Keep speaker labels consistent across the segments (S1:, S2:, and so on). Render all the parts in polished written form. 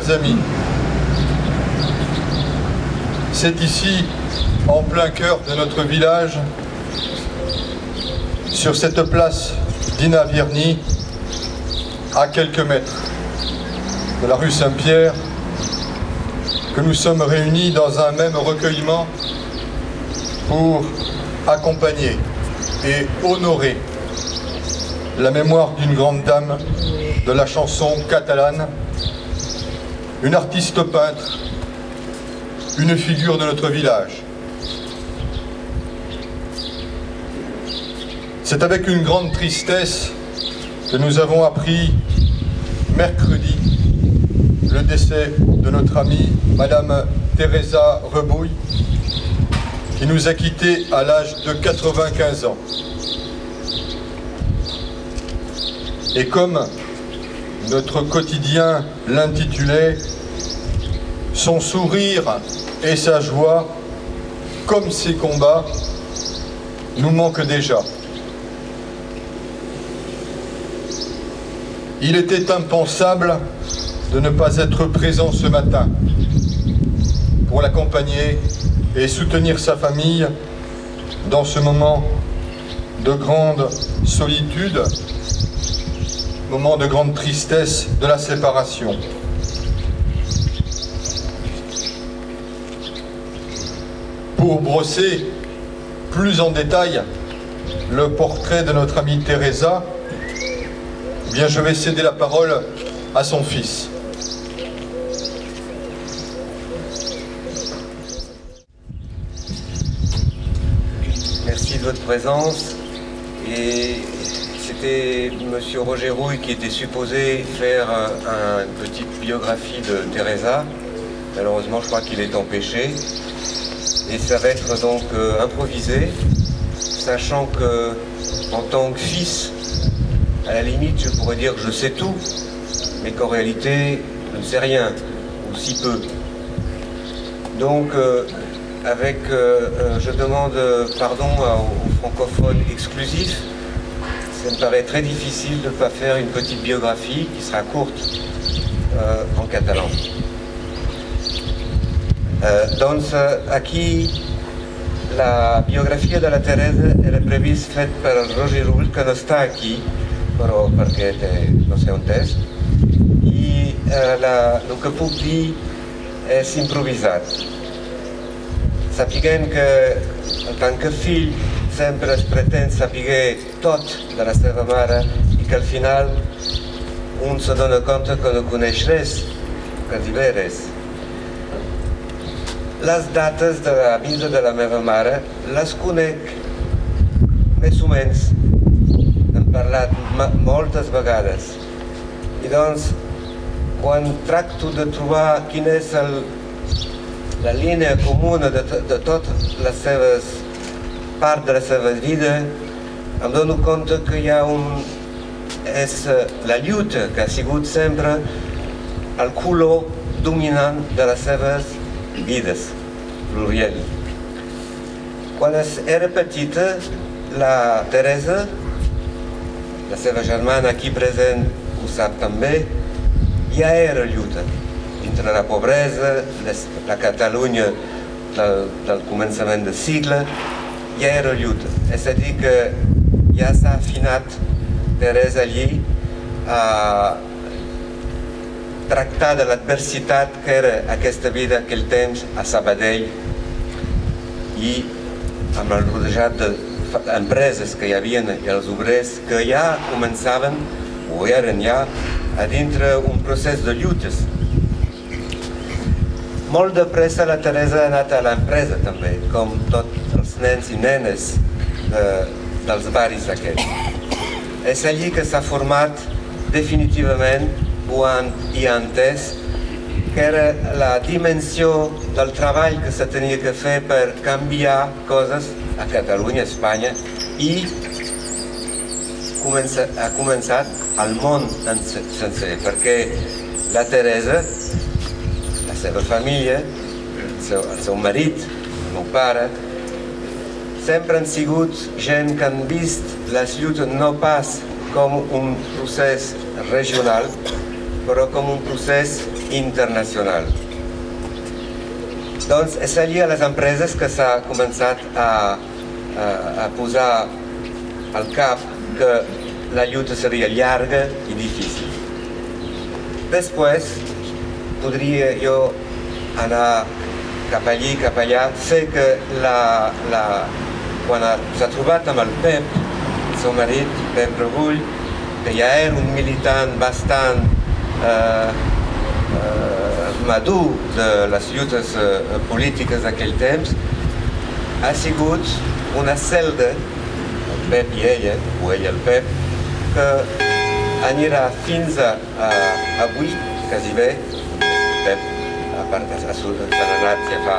S1: chers amis, c'est ici, en plein cœur de notre village, sur cette place d'Ina Vierny, à quelques mètres de la rue Saint-Pierre, que nous sommes réunis dans un même recueillement pour accompagner et honorer la mémoire d'une grande dame de la chanson catalane, une artiste peintre, une figure de notre village. C'est avec une grande tristesse que nous avons appris mercredi le décès de notre amie Madame Teresa Rebouille, qui nous a quittés à l'âge de 95 ans. Et comme notre quotidien l'intitulait, son sourire et sa joie, comme ses combats, nous manquent déjà. Il était impensable de ne pas être présent ce matin pour l'accompagner et soutenir sa famille dans ce moment de grande solitude, moment de grande tristesse de la séparation. Pour brosser plus en détail le portrait de notre amie Teresa, eh bien je vais céder la parole à son fils.
S2: Merci de votre présence. Et c'était M. Roger Rouille qui était supposé faire une petite biographie de Teresa. Malheureusement, je crois qu'il est empêché. Et ça va être donc improvisé, sachant que, en tant que fils, à la limite, je pourrais dire que je sais tout, mais qu'en réalité, je ne sais rien, ou si peu. Donc, je demande pardon aux francophones exclusifs. Ça me paraît très difficile de ne pas faire une petite biographie qui sera courte en catalan. Doncs aquí la biografia de la Teresa era previst fet per Roger Rouille, que no està aquí, però perquè no sé on és, i el que puc dir és improvisat. Sapiguem que, en tant que fill, sempre es pretén saber tot de la seva mare i que al final un se dona compte que no coneix res, quasi bé res. Les dates de la vida de la meva mare les conec més o menys. Hem parlat moltes vegades. I doncs, quan tracto de trobar quina és la línia comuna de totes les seves parts de la seva vida, em dono compte que hi ha és la lluita que ha sigut sempre el color dominant de les seves vides, pluriel. Quan era petita, la Teresa, la seva germana aquí present ho sap també, ja era lluita entre la pobresa, la Catalunya del començament del segle, ja era lluita. És a dir que ja s'ha afinat Teresa allí a tractar de l'adversitat que era aquesta vida aquell temps a Sabadell i amb el rodejat d'empreses que hi havia i els obrers que ja començaven, o eren ja, a dintre un procés de lluites. Molt de pressa la Teresa ha anat a l'empresa també, com tots els nens i nenes dels barris aquests. És allí que s'ha format definitivament i ha entès que era la dimensió del treball que se tenia que fer per canviar coses a Catalunya, a Espanya, i ha començat al món sencer, perquè la Teresa, la seva família, el seu marit, el meu pare, sempre han sigut gent que han vist les lluites no pas com un procés regional, però com un procés internacional. Doncs és allí a les empreses que s'ha començat a posar al cap que la lluita seria llarga i difícil. Després podria jo anar cap allí, cap allà. Sé que quan s'ha trobat amb el Pep, el seu marit, Pep Rebull, que ja era un militant bastant madur de les lluites polítiques d'aquell temps, ha sigut una celda, el Pep i ella, o ella el Pep, que anirà fins a avui, quasi bé. Pep, a part, s'ha anat ja fa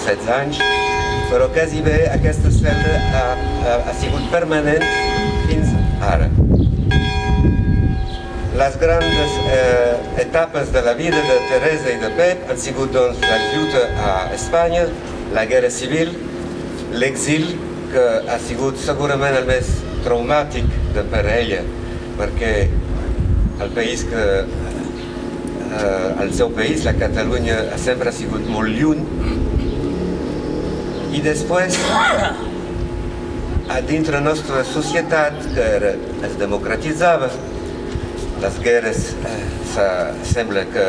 S2: 16 anys, però quasi bé aquesta celda ha sigut permanent fins ara. Les grans etapes de la vida de Teresa i de Pep han sigut doncs, la lluita a Espanya, la guerra civil, l'exil, que ha sigut segurament el més traumàtic per a ella, perquè el seu país, la Catalunya, sempre ha sigut molt lluny. I després, a dintre la nostra societat, que es democratitzava, les guerres sembla que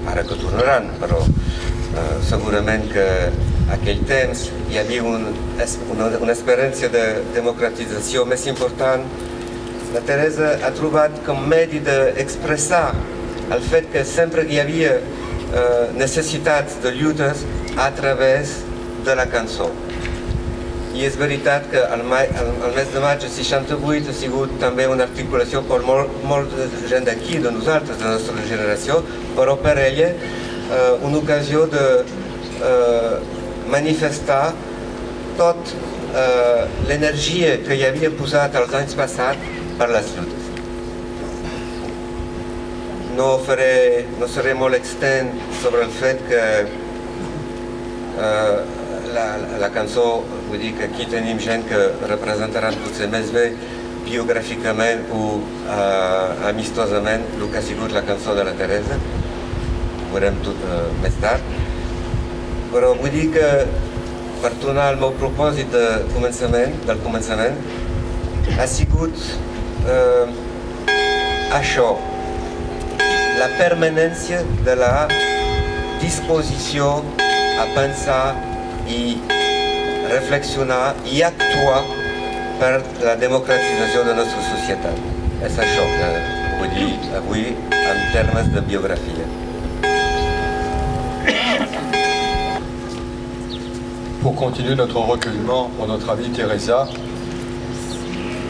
S2: ara que tornaran, però segurament que aquell temps hi havia una experiència de democratització més important. La Teresa ha trobat com medi d'expressar el fet que sempre hi havia necessitats de lluites a través de la cançó. I és veritat que el mes de maig de 68 ha sigut també una articulació per molta gent d'aquí, de nosaltres, de la nostra generació, però per ella una ocasió de manifestar tota l'energia que hi havia posat els anys passats per les lluites. No seré molt extens sobre el fet que la cançó, vull dir que aquí tenim gent que representaran potser més bé biogràficament o amistosament el que ha sigut la cançó de la Teresa. Ho veurem tot més tard. Però vull dir que, per tornar al meu propòsit del començament, ha sigut això, la permanència de la disposició a pensar i reflexionar i actuar per la democratització de la nostra societat. És això que vull dir avui en termes de biografia.
S1: Pour continuer notre recueillement pour notre amie Teresa,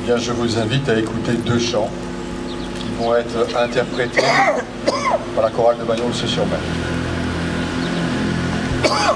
S1: bien, je vous invite à écouter deux chants qui vont être interprétés par la chorale de Bagnols-sur-Mer.
S3: Por la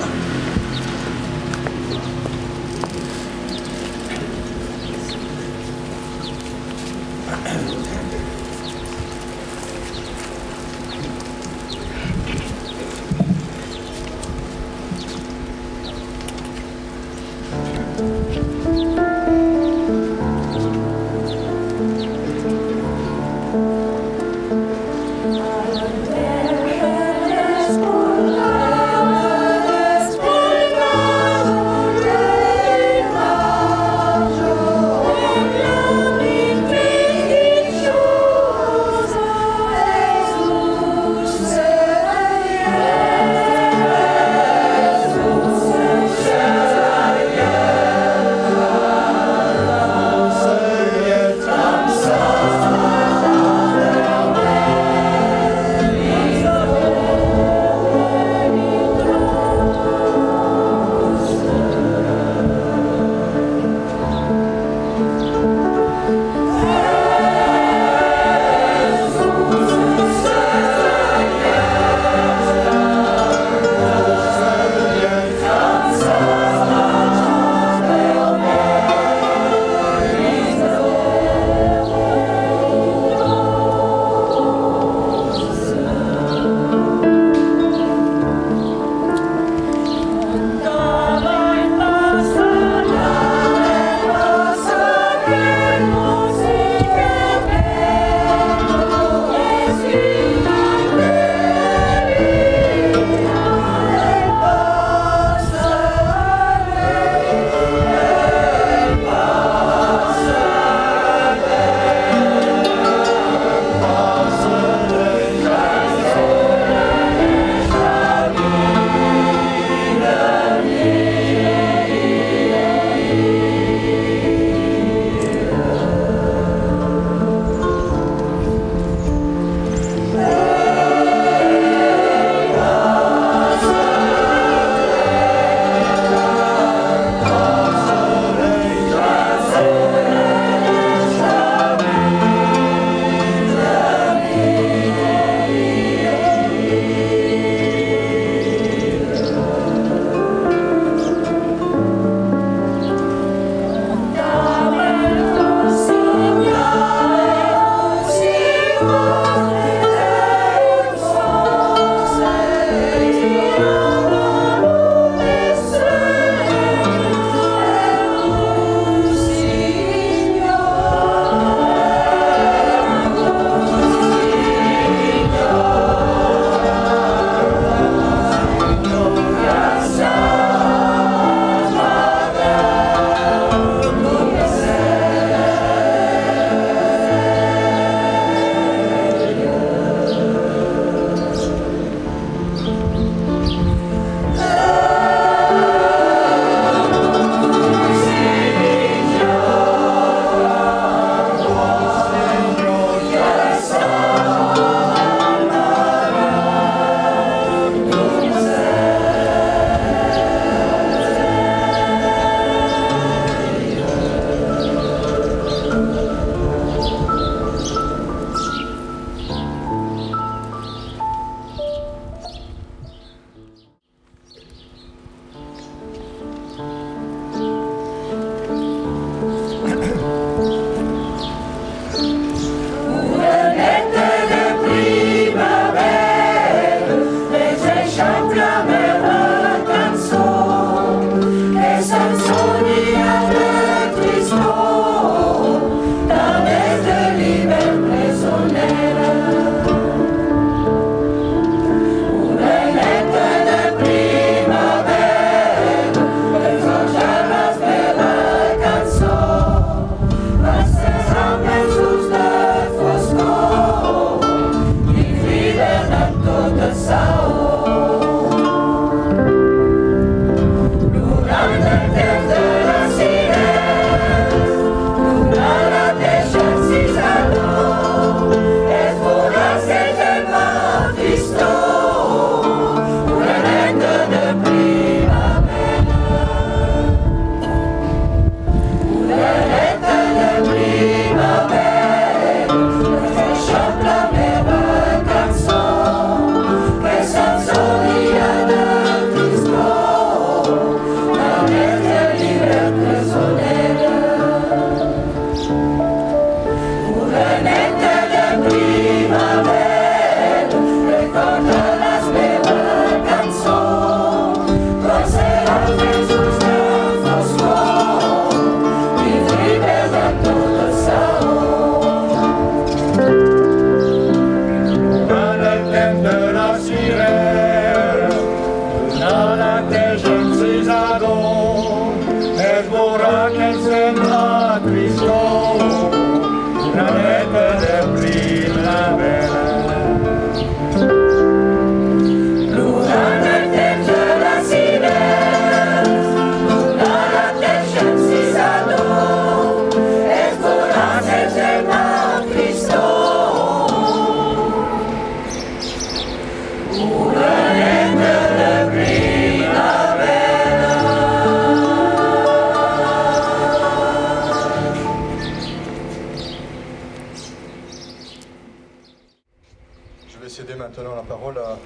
S1: Je vais céder maintenant la parole à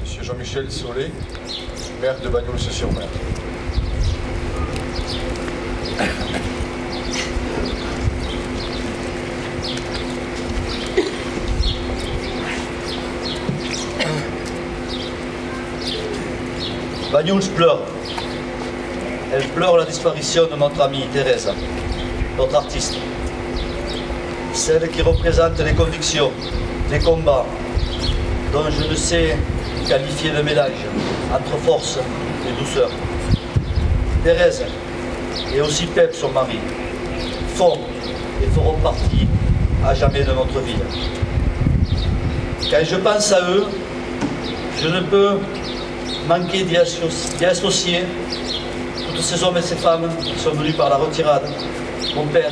S1: M. Jean-Michel Solé, maire de Bagnols-sur-Mer.
S3: Bagnols pleure. Elle pleure la disparition de notre amie Thérèse, notre artiste. Celle qui représente les convictions, les combats, dont je ne sais qualifier de mélange entre force et douceur. Thérèse et aussi Pep, son mari, font et feront partie à jamais de notre ville. Quand je pense à eux, je ne peux manquer d'y associer tous ces hommes et ces femmes qui sont venus par la retirade, mon père,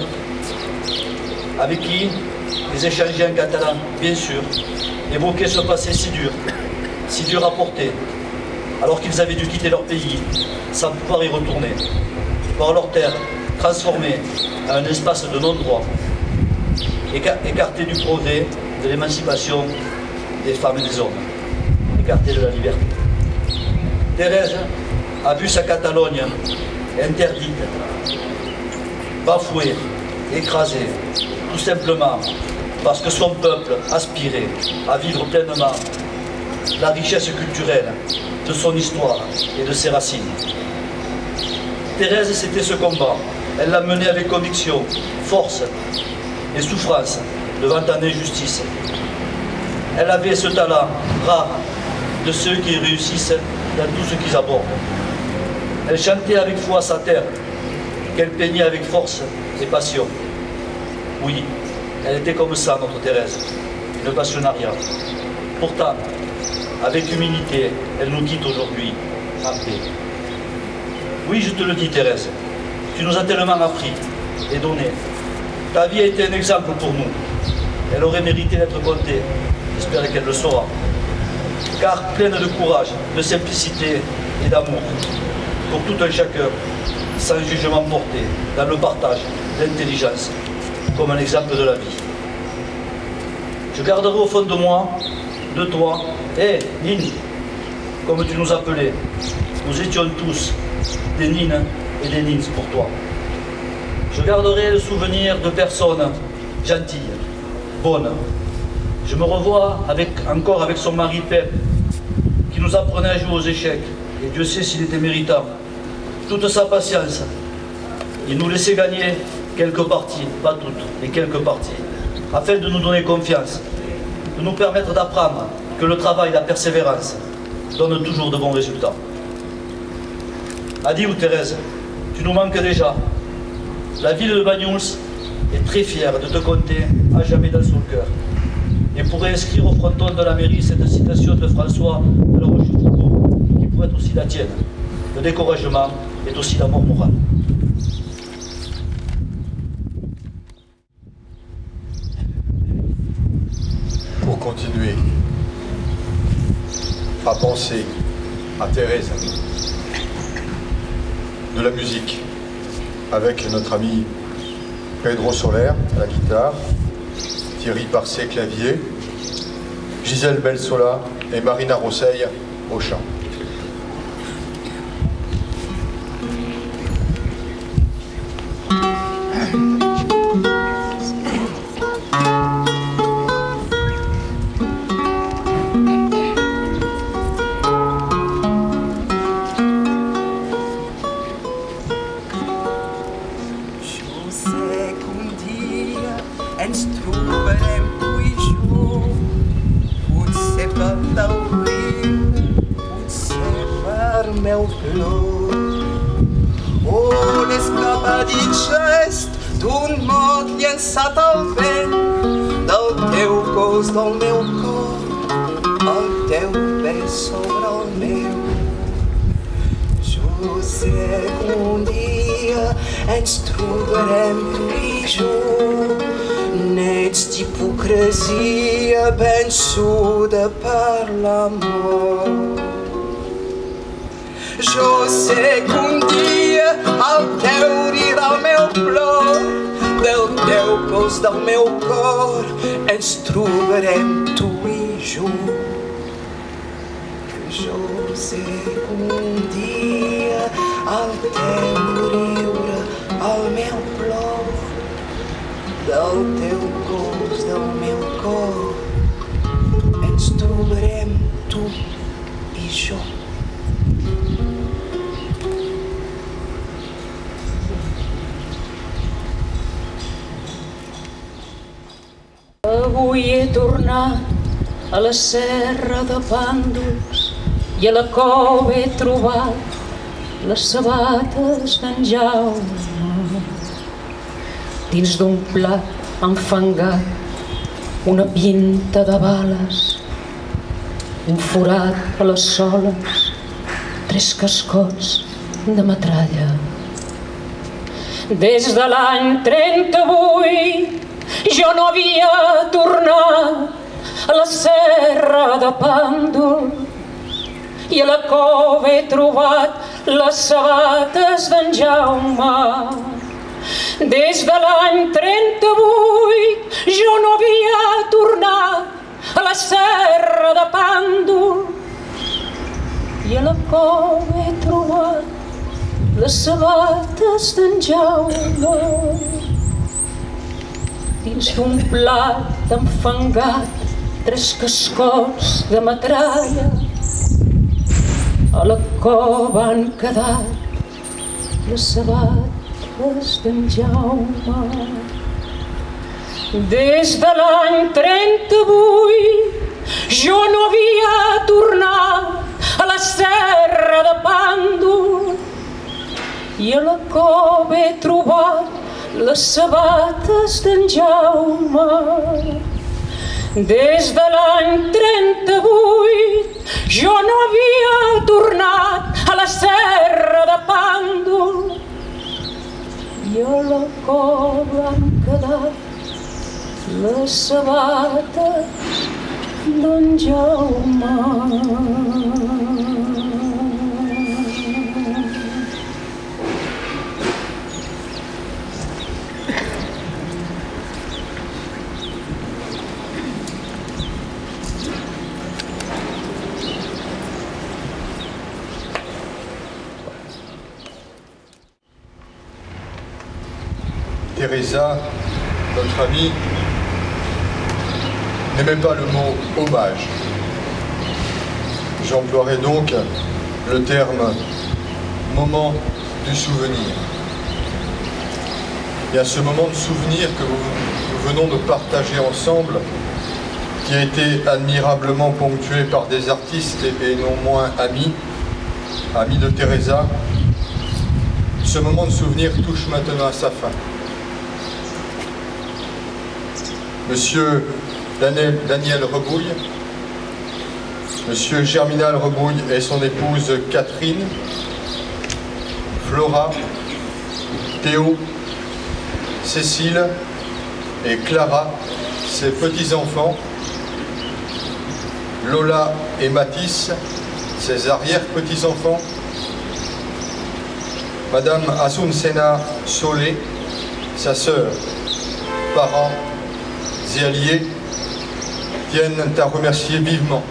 S3: avec qui ils échangeaient en catalan, bien sûr, évoquaient ce passé si dur à porter, alors qu'ils avaient dû quitter leur pays sans pouvoir y retourner, voir leur terre transformée en un espace de non-droit, écarté du progrès, de l'émancipation des femmes et des hommes, écarté de la liberté. Thérèse a vu sa Catalogne interdite, bafouée, écrasée, tout simplement parce que son peuple aspirait à vivre pleinement la richesse culturelle de son histoire et de ses racines. Thérèse, c'était ce combat. Elle l'a mené avec conviction, force et souffrance devant une injustice. Elle avait ce talent rare de ceux qui réussissent dans tout ce qu'ils abordent. Elle chantait avec foi sa terre, qu'elle peignait avec force et passion. Oui, elle était comme ça, notre Thérèse, une passionnariat. Pourtant, avec humilité, elle nous quitte aujourd'hui en paix. Oui, je te le dis, Thérèse, tu nous as tellement appris et donné. Ta vie a été un exemple pour nous. Elle aurait mérité d'être comptée. J'espère qu'elle le saura. Car pleine de courage, de simplicité et d'amour, pour tout un chacun, sans jugement porté, dans le partage, l'intelligence, comme un exemple de la vie. Je garderai au fond de moi, de toi, Nine, comme tu nous appelais. Nous étions tous des Nines et des Nins pour toi. Je garderai le souvenir de personnes gentilles, bonnes. Je me revois encore avec son mari Pep, qui nous apprenait à jouer aux échecs, et Dieu sait s'il était méritant. Toute sa patience il nous laissait gagner quelques parties, pas toutes, mais quelques parties, afin de nous donner confiance, de nous permettre d'apprendre que le travail et la persévérance donnent toujours de bons résultats. Adi ou Thérèse, tu nous manques déjà. La ville de Banyuls est très fière de te compter à jamais dans son cœur. Et pourrait inscrire au fronton de la mairie cette citation de François de la Rochefoucauld, qui pourrait être aussi la tienne. Le découragement est aussi la mort morale.
S1: Pour continuer à penser à Thérèse, de la musique avec notre ami Pedro Soler à la guitare, Thierry Parcet clavier, Gisèle Belsola et Marina Rosseil au chant.
S4: Llançat al vent del teu cos, del meu cor, el teu pes sobre el meu. Jo sé que un dia ens trobarem tu i jo, nets d'hipocresia vençuda per l'amor. Jo sé que un dia el teu dirà el meu plor, del teu cos, del meu cor, ens trobarem tu i jo. Jo sé que un dia el teu riure, el meu plor, del teu cos, del meu cor, ens trobarem tu i jo.
S5: Avui he tornat a la serra de Pàndols i a la cova he trobat les sabates d'en Jaume. Dins d'un plat enfangat una pinta de bales, un forat a les soles, 3 cascots de metralla. Des de l'any 38 jo no havia tornat a la serra de Pàndols i a la cova he trobat les sabates d'en Jaume. Des de l'any 38 jo no havia tornat a la serra de Pàndols i a la cova he trobat les sabates d'en Jaume. Dins d'un plat enfangat, 3 cascots de metralla. A la cova han quedat les sabates d'en Jaume. Des de l'any 38 jo no havia tornat a la serra de Pàndols i a la cova he trobat les sabates d'en Jaume. Des de l'any 38 jo no havia tornat a la serra de Pàndols i a la cova han quedat les sabates d'en Jaume.
S1: Teresa, notre amie, n'aimait pas le mot hommage. J'emploierai donc le terme moment du souvenir. et à ce moment de souvenir que nous venons de partager ensemble, qui a été admirablement ponctué par des artistes et non moins amis de Teresa, ce moment de souvenir touche maintenant à sa fin. Monsieur Daniel Rebouille, Monsieur Germinal Rebouille et son épouse Catherine, Flora, Théo, Cécile et Clara, ses petits-enfants, Lola et Mathis, ses arrière-petits-enfants, Madame Asuncena Solé, sa sœur, parents et alliés tiennent à remercier vivement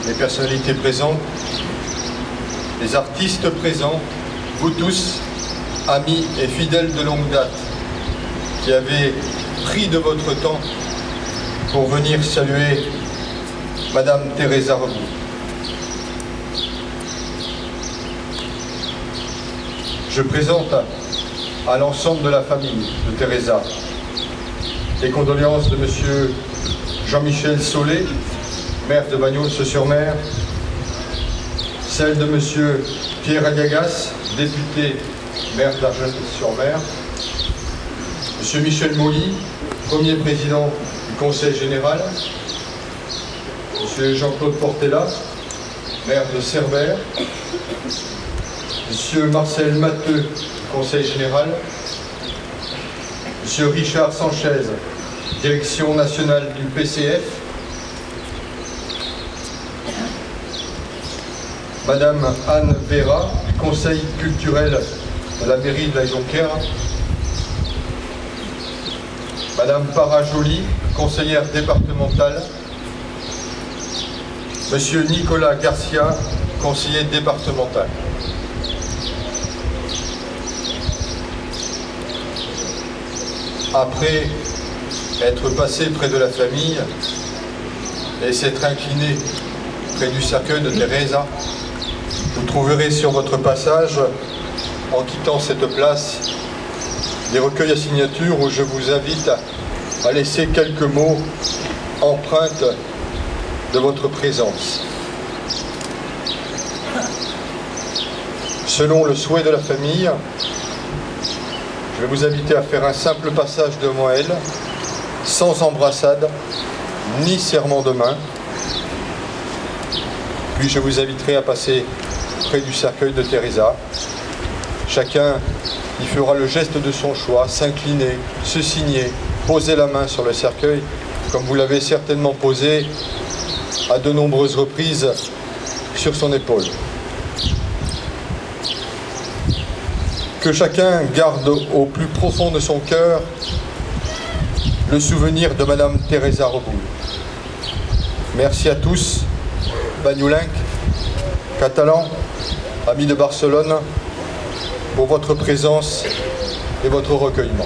S1: les personnalités présentes, les artistes présents, vous tous, amis et fidèles de longue date, qui avez pris de votre temps pour venir saluer Madame Teresa Rebouille. Je présente à l'ensemble de la famille de Teresa les condoléances de Monsieur Jean-Michel Solé, maire de Bagnols-sur-Mer, celle de Monsieur Pierre Aliagas, député maire d'Argenton-sur-Mer, Monsieur Michel Molly, premier président du Conseil général, Monsieur Jean-Claude Portella, maire de Cerbère, Monsieur Marcel Matteux, Conseil général, Monsieur Richard Sanchez, direction nationale du PCF, Madame Anne Vera, Conseil culturel de la mairie de la Jonquière, Madame Para Joly, conseillère départementale, Monsieur Nicolas Garcia, conseiller départemental. Après être passé près de la famille et s'être incliné près du cercueil de Teresa, vous trouverez sur votre passage, en quittant cette place, des recueils à signatures où je vous invite à laisser quelques mots empreintes de votre présence. Selon le souhait de la famille, je vais vous inviter à faire un simple passage devant elle, sans embrassade, ni serment de main. Puis je vous inviterai à passer près du cercueil de Teresa. Chacun y fera le geste de son choix, s'incliner, se signer, poser la main sur le cercueil, comme vous l'avez certainement posé à de nombreuses reprises sur son épaule. Que chacun garde au plus profond de son cœur le souvenir de Madame Teresa Rebouille. Merci à tous, Bagnolincs, Catalans, amis de Barcelone, pour votre présence et votre recueillement.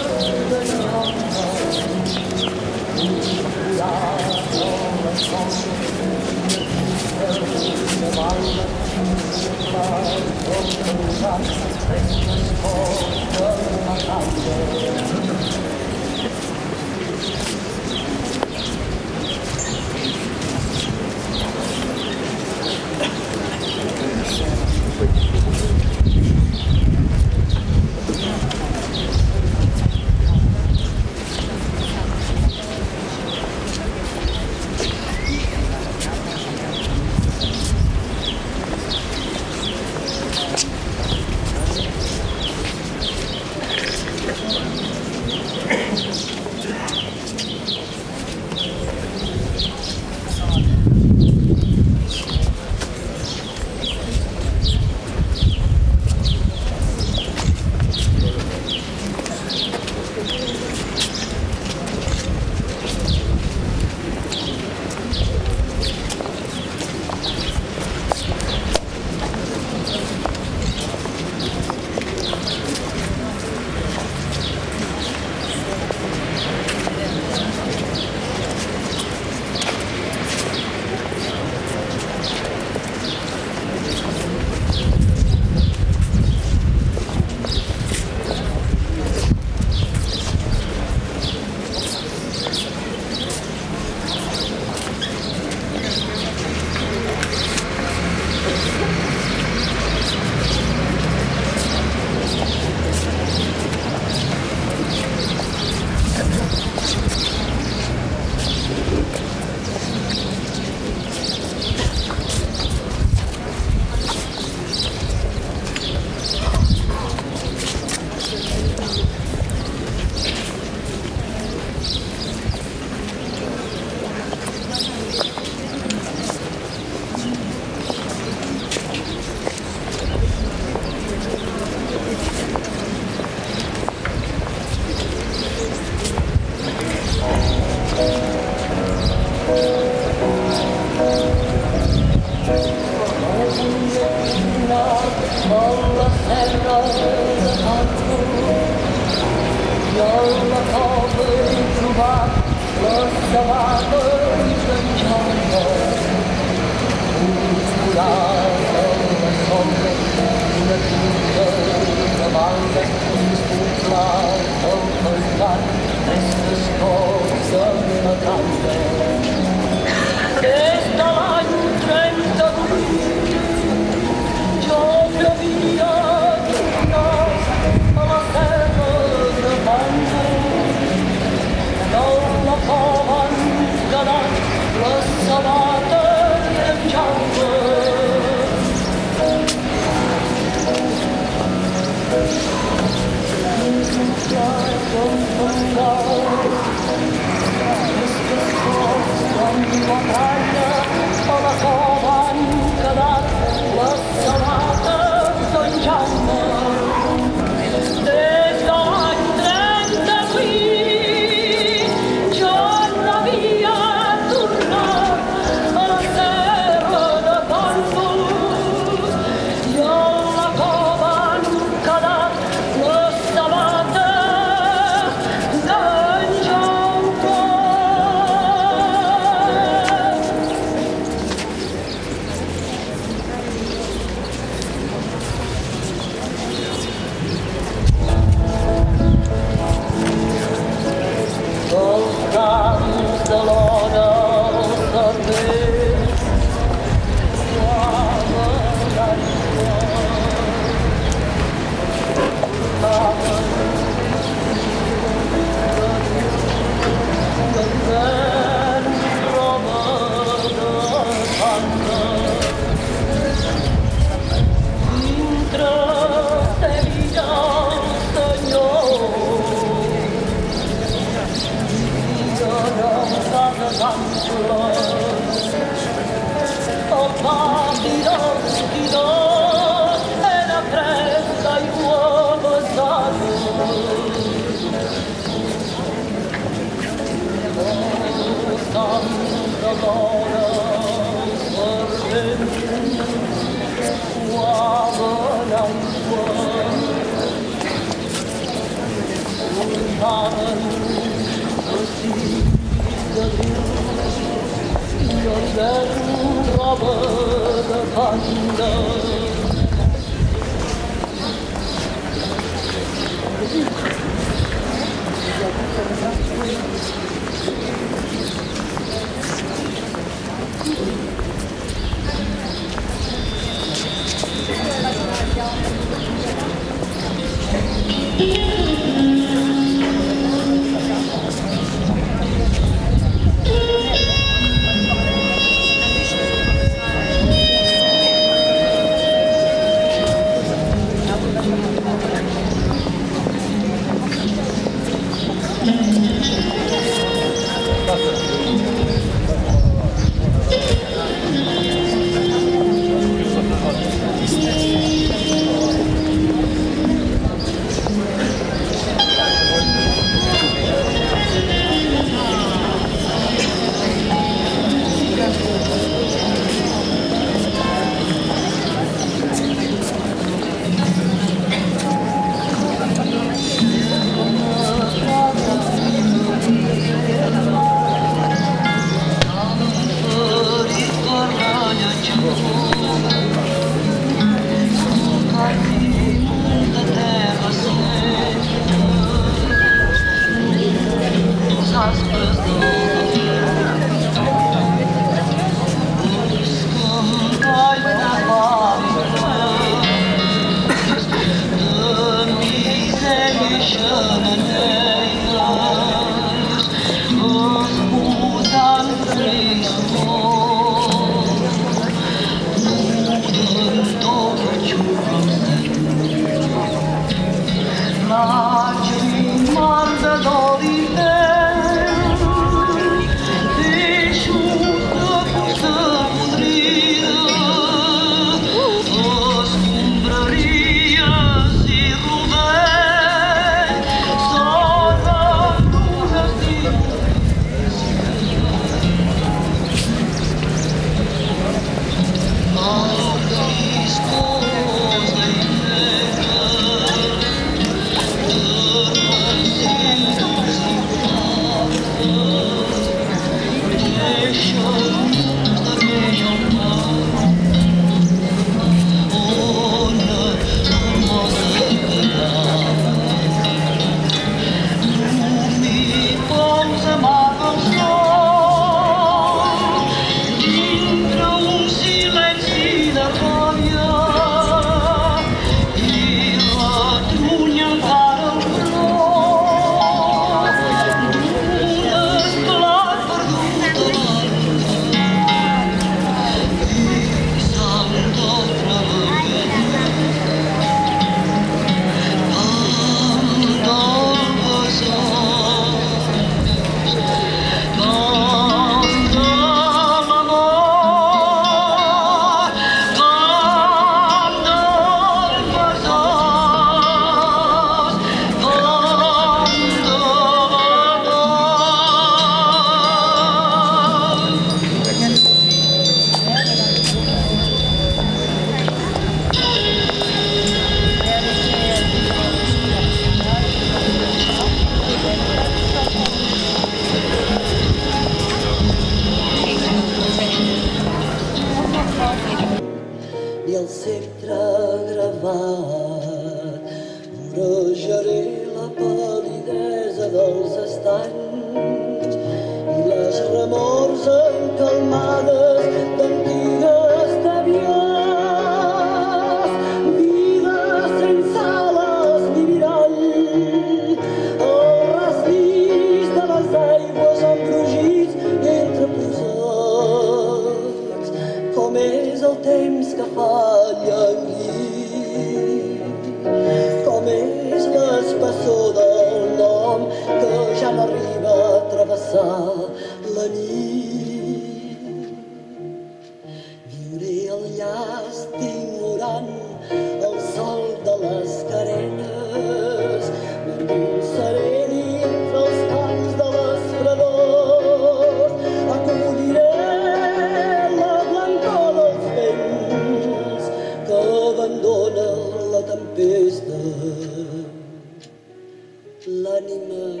S6: La l'ànima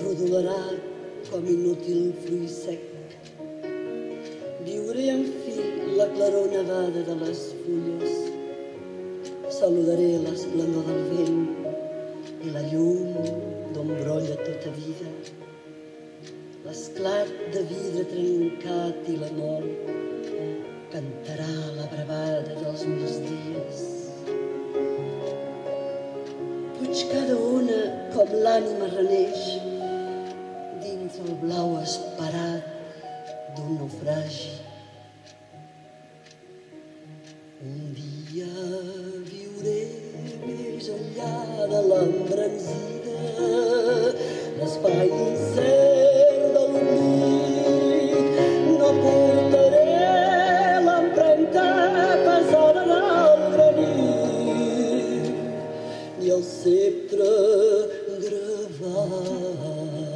S6: rodolarà com inútil fruit sec. Viuré en fi la claror nevada de les fulles, saludaré l'esplendor del vent i la llum d'on brolla tota vida, l'esclat de vidre trencat i la mort cantarà la bravada dels migdies. Puig cada ona com l'ànima reneix dins el blau esperat d'un naufragi. Un dia viuré més enllà de l'embranzida, l'espai incert de l'oblit. No portaré l'empremta pesada del granit ni el ceptre gravat